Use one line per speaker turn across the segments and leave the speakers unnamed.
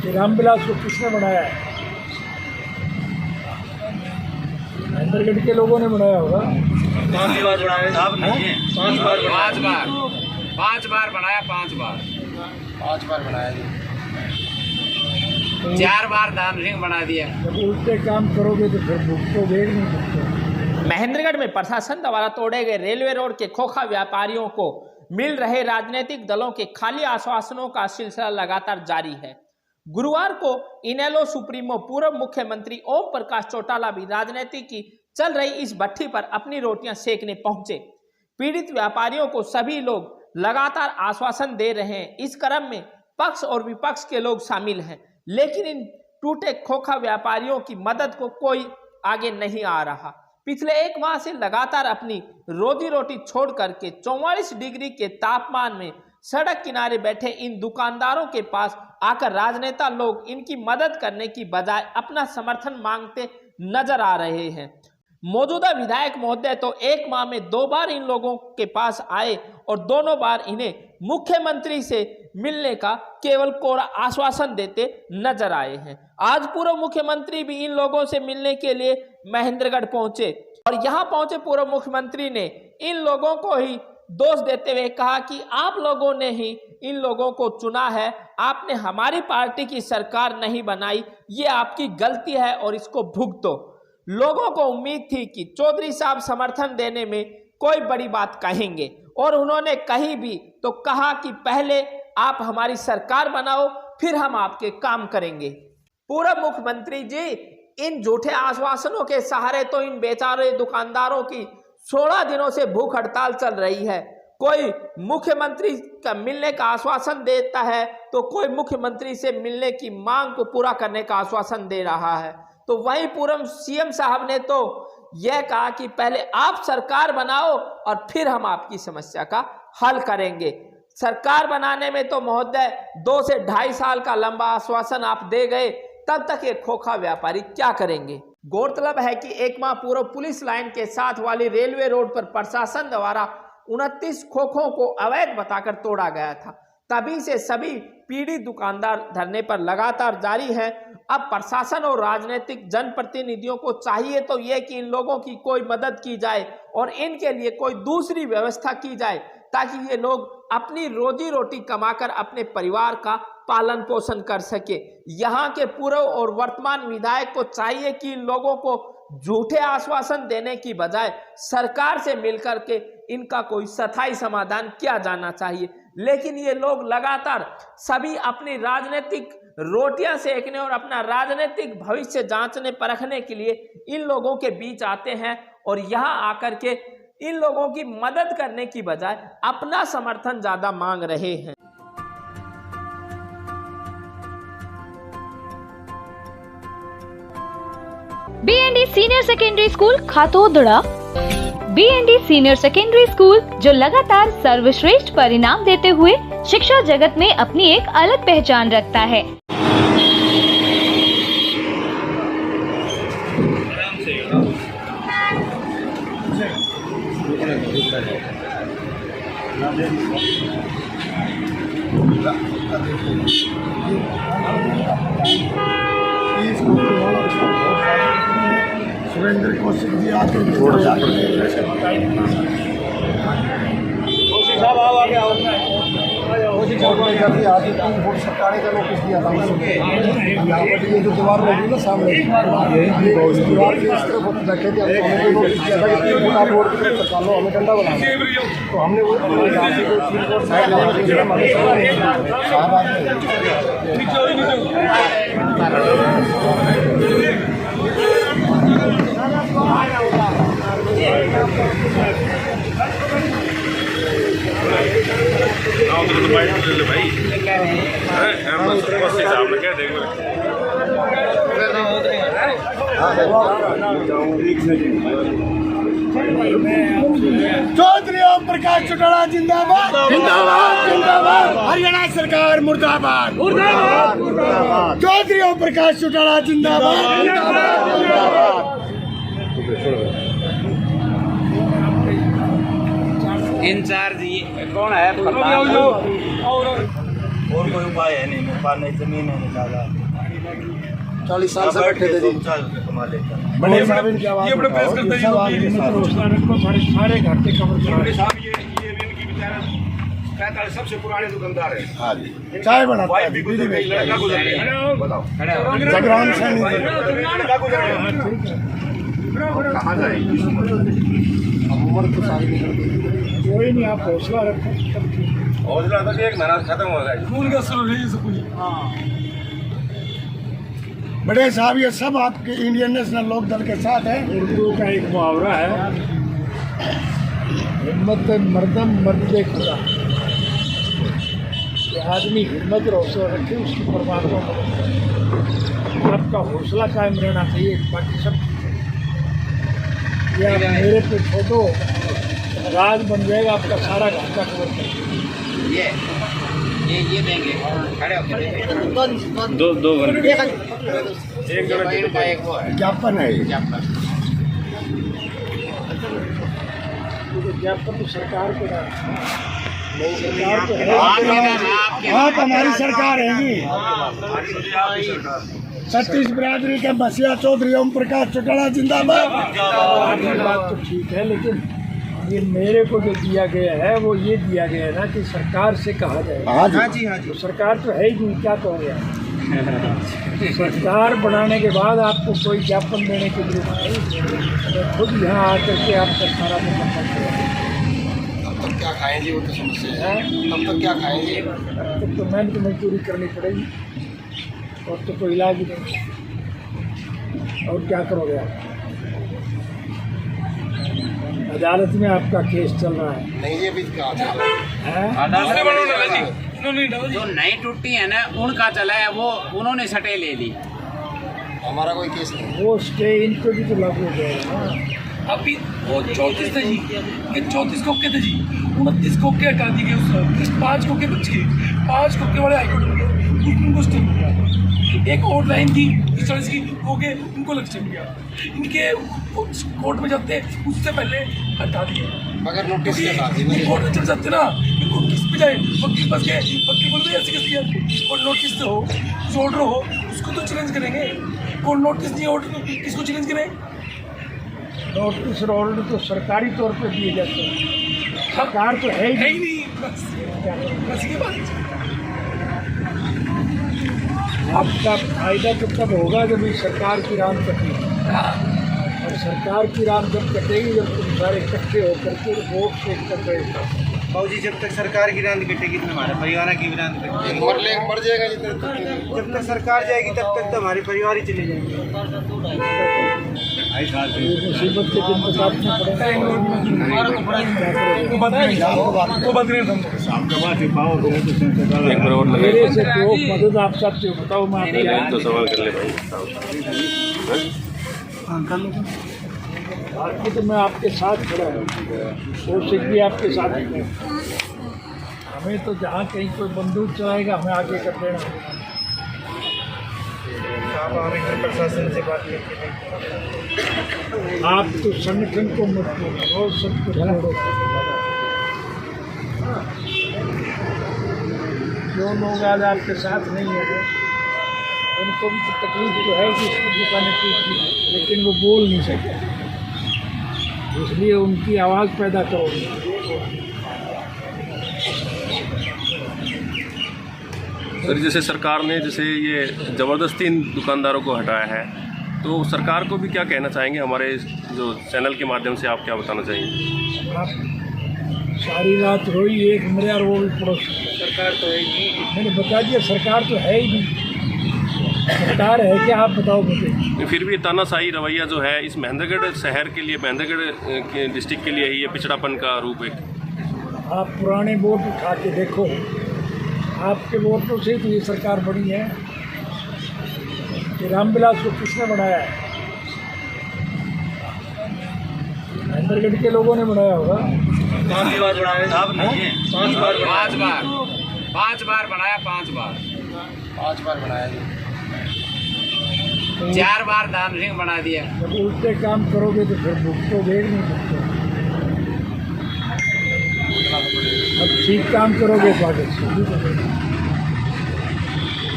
कि रामविलास को किसने बनाया है? महेंद्रगढ़ के लोगों ने बनाया होगा।
5 बार बनाया साहब नहीं है, 5 बार बनाया,
5 बार बनाया, 5 बार
5 बार बनाया जी।
4 बार दान सिंह बना दिया।
जब उल्टे काम करोगे तो फिर भूख तो देख नहीं सकते।
महेंद्रगढ़ में प्रशासन द्वारा तोड़े गए रेलवे रोड के खोखा व्यापारियों को मिल रहे राजनीतिक दलों के खाली आश्वासनों का सिलसिला लगातार जारी है। गुरुवार को इनेलो सुप्रीमो पूर्व मुख्यमंत्री ओम प्रकाश चौटाला भी राजनीति की चल रही इस भट्टी पर अपनी रोटियां सेकने पहुंचे। पीड़ित व्यापारियों को सभी लोग लगातार आश्वासन दे रहे हैं। इस क्रम में पक्ष और विपक्ष के लोग शामिल हैं, लेकिन इन टूटे खोखा व्यापारियों की मदद को कोई आगे नहीं आ रहा। पिछले 1 माह से लगातार अपनी रोजी रोटी छोड़ करके 44 डिग्री के तापमान में सड़क किनारे बैठे इन दुकानदारों के पास आकर राजनेता लोग इनकी मदद करने की बजाय अपना समर्थन मांगते नजर आ रहे हैं। मौजूदा विधायक महोदय तो 1 माह में 2 बार इन लोगों के पास आए और दोनों बार इन्हें मुख्यमंत्री से मिलने का केवल कोरा आश्वासन देते नजर आए हैं। आज पूर्व मुख्यमंत्री भी इन लोगों से मिलने के लिए महेंद्रगढ़ पहुंचे और यहां पहुंचे पूर्व मुख्यमंत्री ने इन लोगों को ही दोष देते हुए कहा कि आप लोगों ने ही इन लोगों को चुना है, आपने हमारी पार्टी की सरकार नहीं बनाई, ये आपकी गलती है और इसको भुगतो। लोगों को उम्मीद थी कि चौधरी साहब समर्थन देने में कोई बड़ी बात कहेंगे और उन्होंने कही भी तो कहा कि पहले आप हमारी सरकार बनाओ, फिर हम आपके काम करेंगे। पूर्व मुख्यमंत्री जी, इन झूठे आश्वासनों के सहारे तो इन बेचारे दुकानदारों की 16 दिनों से भूख हड़ताल चल रही है। कोई मुख्यमंत्री का मिलने का आश्वासन देता है तो कोई मुख्यमंत्री से मिलने की मांग को पूरा करने का आश्वासन दे रहा है। तो वहीं पूर्व सीएम साहब ने तो यह कहा कि पहले आप सरकार बनाओ और फिर हम आपकी समस्या का हल करेंगे। सरकार बनाने में तो महोदय 2 से 2.5 साल का लंबा आश्वासन आप दे गए, तब तक ये खोखा व्यापारी क्या करेंगे। गौरतलब है कि 1 माह पूर्व पुलिस लाइन के साथ वाली रेलवे रोड पर प्रशासन द्वारा 29 खोखों को अवैध बताकर तोड़ा गया था। तभी से सभी पीड़ित दुकानदार धरने पर लगातार जारी हैं। अब प्रशासन और राजनीतिक जनप्रतिनिधियों को चाहिए तो ये कि इन लोगों की कोई मदद की जाए और इनके लिए कोई दूसरी व्यवस्था की जाए ताकि ये लोग अपनी रोजी रोटी कमाकर अपने परिवार का पालन पोषण कर सके। यहाँ के पूर्व और वर्तमान विधायक को चाहिए कि इन लोगों को झूठे आश्वासन देने की बजाय सरकार से मिलकर के इनका कोई स्थायी समाधान किया जाना चाहिए। लेकिन ये लोग लगातार सभी अपनी राजनीतिक रोटियां सेकने और अपना राजनीतिक भविष्य जांचने परखने के लिए इन लोगों के बीच आते हैं और यहाँ आकर के इन लोगों की मदद करने की बजाय अपना समर्थन ज्यादा मांग रहे हैं।
BND senior secondary school Khatodara. BND senior secondary school जो लगातार सर्वश्रेष्ठ परिणाम देते हुए शिक्षा जगत में अपनी एक अलग पहचान रखता है।
सुरेंद्र कौशिक जी आते वोट सरकारें का नोटिस दिया था। यहाँ पर ये जो दीवार लगी ना सामने, दीवार के इस तरफ रखे थे, हमें नोटिस दिया था कि आप वोट की तरफ सरकार लो, हमें डंडा बनाना। तो हमने वो यहाँ से कोई साइड चौधरी ओम प्रकाश चौटाला जिंदाबाद जिंदाबाद जिंदाबाद। हरियाणा सरकार मुर्दाबाद मुर्दाबाद मुर्दाबाद। चौधरी ओम प्रकाश चौटाला जिंदाबाद जिंदाबाद जिंदाबाद।
इंचार्ज ये कौन है?
और कोई उपाय है नहीं, मेरे पास नहीं जमीन है नहीं ज्यादा।
40 साल से बैठे थे जी।
4 रुपये कमा लेता हूँ।
बड़े साहब इनकी आवाज
ये बड़े प्रेस करते हैं, सारे घर के कमर साहब ये इनकी बेचारा 45 सबसे पुराने दुकानदार है।
हाँ जी, चाय बनाता है, बीड़ी बेचता है।
लड़का गुजर गया, बताओ
जगरान सैनी से
लड़का गुजर गया, कहाँ जाएगी?
अब उम्र तो सारी निकल गई।
कोई नहीं, आप हौसला रखो, हौसला तो एक महीना खत्म हो गया। खून का शुरू है सब कुछ।
बड़े साहब ये सब आपके इंडियन नेशनल लोक दल के साथ है।
उर्दू का एक मुहावरा है, हिम्मत मर्दम मर्द खुदा, कि आदमी हिम्मत और हौसला रखे उसकी परमात्मा मदद। आपका हौसला कायम रहना चाहिए, बाकी सब ये आप मेरे पे छोड़ो, राज बन जाएगा आपका सारा घाटा कवर कर।
ये देंगे खड़े होकर
दो घंटे
एक वो है
ज्ञापन है ये।
ज्ञापन तो सरकार को
आप हमारी सरकार है जी। छत्तीस बिरादरी के बसिया चौधरी ओम प्रकाश चौटाला जिंदाबाद।
आपकी बात तो ठीक है, लेकिन ये मेरे को जो दिया गया है वो ये दिया गया है ना कि सरकार से कहा जाए।
हाँ जी,
तो सरकार तो है ही नहीं, क्या कहोगे आप? सरकार बनाने के बाद आपको कोई ज्ञापन देने की जरूरत नहीं, तो खुद यहाँ आकर के आपका सारा मुकम्मल करें।
तब तक क्या खाएंगे वो तो समस्या है।
हैं?
तब तक क्या खाएंगे?
तब तो मेहनत तो मजदूरी करनी पड़ेगी और तो कोई इलाज ही नहीं। और क्या करोगे आप? अदालत में आपका केस चल रहा है।
नहीं, ये भी कहा चल रहा है।
हैं?
जो नई टूटी है ना उनका चला है, वो उन्होंने सटे ले ली।
हमारा कोई केस नहीं।
वो स्टे इन पे भी तो लागू हो जाएगा ना।
अभी वो 34 थे जी, ये 34 कोके थे जी, 29 कोके हटा दिए गए, उस 5 कोके बच गए, 5 कोके वाले हाईकोर्ट में गए, उनको स्टे मिल गया। एक और लाइन थी इस तरह की हो गए, उनको लग स्टे मिल गया। इनके कोर्ट में जाते उससे पहले हटा दिए,
मगर नोटिस के साथ ही
कोर्ट में चल जाते ना, इनको किस पे जाए, वकील पास गए, वकील बोल रहे ऐसे कैसे किया, कोर्ट नोटिस तो हो, जो ऑर्डर हो उसको तो चैलेंज करेंगे, कोर्ट नोटिस नहीं ऑर्डर किसको चैलेंज करें?
नोटिस और ऑर्डर तो सरकारी तौर पे दिए जाते हैं, सरकार तो है ही
नहीं, बस ये बात।
आपका फायदा तो तब होगा जब ये सरकार की राम कटेगी, और सरकार की राम जब कटेगी जब तुम सारे इकट्ठे होकर के वोट से कर रहे हो।
बाबूजी जब तक सरकार की रांद कटेगी तो हमारे परिवार की भी रांद कटेगी।
मर जाएगा जितने
जब तक सरकार जाएगी तब तक तो हमारे परिवार ही चले जाएंगे।
ये मुसीबत के दिन तो काटना पड़ेगा। मेरे से जो मदद आप चाहते हो बताओ, मैं आपको
सवाल कर ले भाई।
बाकी तो मैं आपके साथ खड़ा हूँ, कोशिश भी आपके साथ ही। हमें तो जहाँ कहीं कोई बंदूक चलाएगा हमें आगे कर देना।
आप हमें प्रशासन से बात करके
आप तो संगठन को मत करो, सब कुछ छोड़ो। जो लोग आज आपके साथ नहीं है उनको भी तो तकलीफ तो है कि इसकी दुकानें टूट गई, लेकिन वो बोल नहीं सकते, इसलिए उनकी आवाज़ पैदा करोगे।
सर जैसे सरकार ने जैसे ये ज़बरदस्ती इन दुकानदारों को हटाया है, तो सरकार को भी क्या कहना चाहेंगे? हमारे जो चैनल के माध्यम से आप क्या बताना चाहेंगे?
आप सारी रात रोई, एक मरे और वो भी पड़ोस। सरकार तो है ही नहीं, मैंने बता दिया सरकार तो है ही नहीं। सरकार है क्या, आप बताओ मुझे।
फिर भी तानाशाही रवैया जो है इस महेंद्रगढ़ शहर के लिए, महेंद्रगढ़ के डिस्ट्रिक्ट के लिए ही ये पिछड़ापन का रूप एक।
आप पुराने वोट उठा के देखो, आपके वोटों से तो ये सरकार बनी है कि रामविलास को किसने बनाया है? महेंद्रगढ़ के लोगों ने बनाया होगा।
5 बार बनाया साहब नहीं है, 5 बार बनाया।
5 बार बनाया, 5 बार
5 बार बनाया जी।
4 बार दान सिंह बना दिया।
जब उल्टे काम करोगे तो फिर भूख तो देख नहीं सकते। अब ठीक काम करोगे तो आगे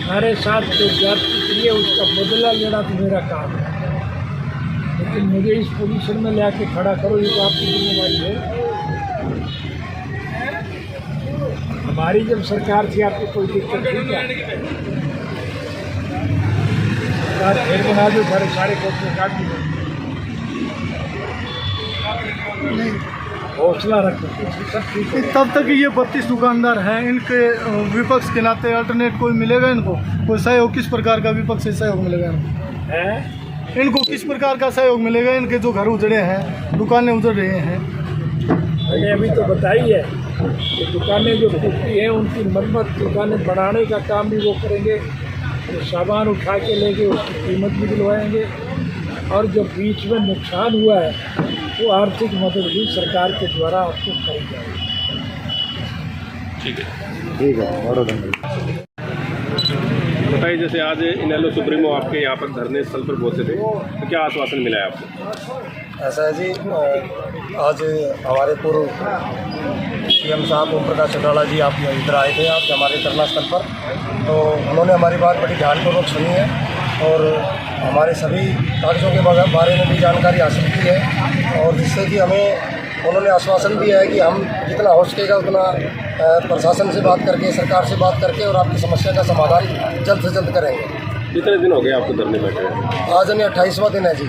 हमारे साथ जो जाति किए उसका बदला लेना तो मेरा काम है, लेकिन मुझे इस पोजीशन में लाके खड़ा करो ये तो आपकी जिम्मेवारी है। हमारी जब सरकार थी आपको कोई दिक्कत थी क्या? सरकार फिर बना दो, सारे कोर्ट काट दी। हौसला रखो, सब ठीक है।
तब तक ये 32 दुकानदार हैं, इनके विपक्ष के नाते अल्टरनेट कोई मिलेगा इनको? कोई सहयोग किस प्रकार का विपक्ष से सहयोग मिलेगा इनको? इनको किस प्रकार का सहयोग मिलेगा? इनके जो घर उजड़े हैं, दुकानें उजड़ रहे हैं।
मैंने अभी तो बताई है कि दुकानें जो टूटी हैं उनकी मरम्मत, दुकानें बनाने का काम भी वो करेंगे, जो सामान उठा के लेंगे उसकी कीमत भी दिलवाएंगे, और जो बीच में नुकसान हुआ है वो आर्थिक मदद भी सरकार के द्वारा आपको करी जाएगी।
ठीक है।
ठीक है, बहुत धन्यवाद।
बताइए, जैसे आज इनेलो सुप्रीमो आपके यहाँ पर धरने स्थल पर पहुँचे थे, तो क्या आश्वासन मिला है आपको?
ऐसा है जी, आज हमारे पूर्व सीएम साहब ओम प्रकाश चौटाला जी आप इधर आए थे आज हमारे धरना स्थल पर, तो उन्होंने हमारी बात बड़ी ध्यानपूर्वक सुनी है और हमारे सभी कागजों के बारे में भी जानकारी हासिल की है, और जिससे कि हमें उन्होंने आश्वासन दिया है कि हम जितना हो सकेगा उतना प्रशासन से बात करके, सरकार से बात करके और आपकी समस्या का समाधान जल्द से जल्द करेंगे।
कितने दिन हो गए आपको धरने बैठे?
आज हमें 28वां दिन है जी।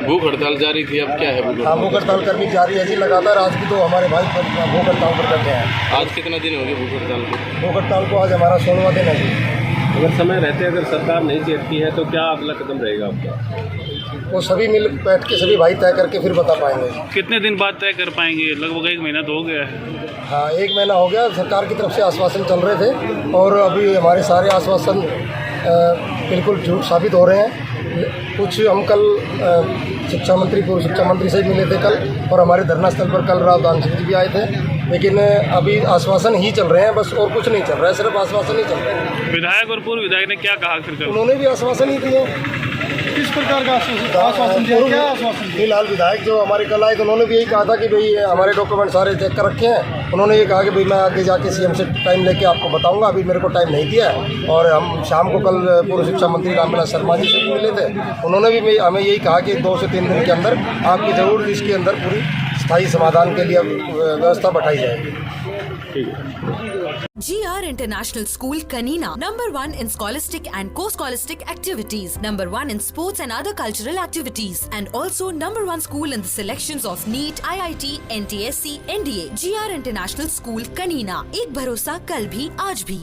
भूख हड़ताल जारी थी, अब क्या है?
हाँ, भूख हड़ताल करनी जारी है जी लगातार। आज भी तो हमारे भाई भूख हड़ताल पर करते हैं।
आज कितना दिन हो गया भूख हड़ताल को?
भूख हड़ताल को आज हमारा 16वां दिन है जी।
अगर समय रहते अगर सरकार नहीं चेतती है तो क्या अगला कदम रहेगा आपका?
वो सभी मिल बैठ के सभी भाई तय करके फिर बता पाएंगे।
कितने दिन बाद तय कर पाएंगे? लगभग 1 महीना तो हो गया है।
हाँ, 1 महीना हो गया। सरकार की तरफ से आश्वासन चल रहे थे और अभी हमारे सारे आश्वासन बिल्कुल झूठ साबित हो रहे हैं। कुछ हम कल शिक्षा मंत्री, पूर्व शिक्षा मंत्री से मिले थे कल, और हमारे धरना स्थल पर कल राव दान सिंह जी भी आए थे, लेकिन अभी आश्वासन ही चल रहे हैं, बस और कुछ नहीं चल रहा है, सिर्फ आश्वासन ही चल रहे हैं।
विधायक और पूर्व विधायक ने क्या कहा फिर?
उन्होंने भी आश्वासन ही दिए।
किस प्रकार का आश्वासन दिया? क्या आश्वासन?
फिलहाल विधायक जो हमारे कल आए तो उन्होंने भी यही कहा था कि भाई हमारे डॉक्यूमेंट सारे चेक कर रखे हैं। उन्होंने ये कहा कि भाई मैं आगे जाके सीएम से टाइम लेके आपको बताऊंगा, अभी मेरे को टाइम नहीं दिया है। और हम शाम को कल पूर्व शिक्षा मंत्री रामविलास शर्मा जी से भी मिले थे, उन्होंने भी हमें यही कहा कि 2 से 3 दिन के अंदर आपकी ज़रूर इसके अंदर पूरी स्थायी समाधान के लिए व्यवस्था बैठाई जाएगी।
GR International School Kanina, number 1 in scholastic and co-scholastic activities, number 1 in sports and other cultural activities, and also number 1 school in the selections of NEET, IIT, NTSC, NDA. GR International School Kanina, एक भरोसा कल भी आज भी।